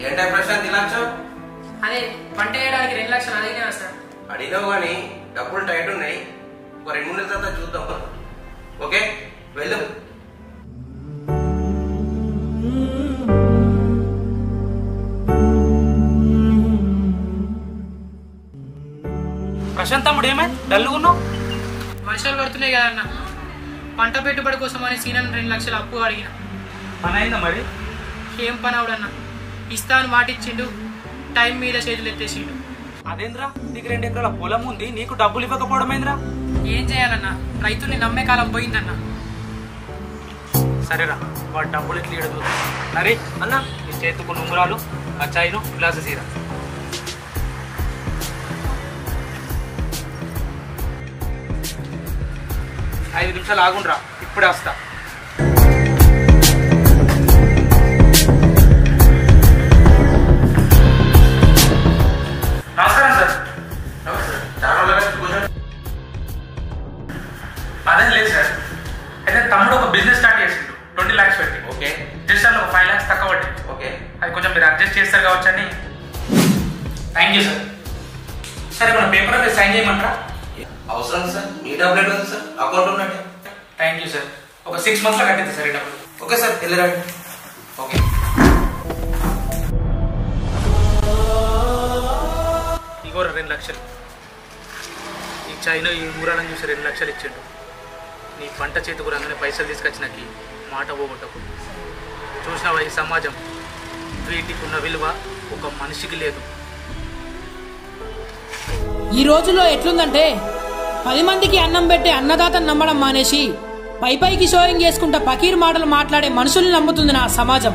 ఏంటా ప్రశ్న తినచ్చు? అదే పంట వేయడానికి 2 లక్షలు అడిగినా సార్. అడిగావు కానీ డబ్బులు టైట్ ఉన్నాయి. ఒక 2 నెలల తర్వాత చూద్దాం. ఓకే వెళ్ళు. ప్రశాంత్ తమ్ముడు ఏమైంది డల్లుగున్నావు? వర్షాలు పడుతున్నాయి కదన్న, పంట పెట్టుబడి కోసం అని సీనన్ 2 లక్షలు అప్పు అడిగిన. పని అయిందా మరి? ఏం పని అవడన్నా, ఇస్తాను మాటిచ్చిండు, టైం మీద చేతులు ఎత్తేసిండు. అదేంద్రా, నీకు 2 ఎకరాల పొలం ఉంది, నీకు డబ్బులు ఇవ్వకపోవడమేంద్రా? ఏం చేయాలన్నా, రైతుల్ని నమ్మే కాలం పోయిందన్న. సరేరా, వాడు డబ్బులు ఇట్లా ఇడదు. నరే అన్న, నీ చేతుకు ఉంగరాలు, ఆ చాయ్ను గ్లాసు సీరా. ఐదు నిమిషాలు ఆగుండ్రా, ఇప్పుడే వస్తా. నమస్కారం సార్. అదేం లేదు సార్, అయితే తమ్ముడు ఒక బిజినెస్ స్టార్ట్ చేసిండు 20 lakhs పెట్టి. ఓకే, జస్ట్ అందులో ఒక 5 lakhs తక్కువ పట్టి. ఓకే, అది కొంచెం మీరు అడ్జస్ట్ చేస్తారు కావచ్చు అని. Thank you sir. సరే, మన పేపర్ మీద సైన్ చేయమంటారా? అవసరం సార్. మీ డబ్బులు ఎట్లా ఉంది సార్? అకౌంట్ ఉన్నట్టే. Thank you sir. ఒక 6 months లో కట్టింది సార్ ఈ డబ్బులు. ఓకే సార్, వెళ్ళరండి. ఓకే, ఇగో 2 లక్షలు. ఈ చైనా ఈ ఊరాలని చూసి 2 లక్షలు ఇచ్చిండు. నీ పంట చేతి కూడా అందరినీ పైసలు తీసుకొచ్చినాకి మాట పోగొట్టకు. చూసినావా ఈ సమాజం, వీటికి ఉన్న విలువ ఒక మనిషికి లేదు. ఈ రోజుల్లో ఎట్లుందంటే 10 మందికి అన్నం పెట్టే అన్నదాతను నమ్మడం మానేసి పైకి షోయింగ్ చేసుకుంటా పకీర్ మాటలు మాట్లాడే మనుషుల్ని నమ్ముతుంది నా సమాజం.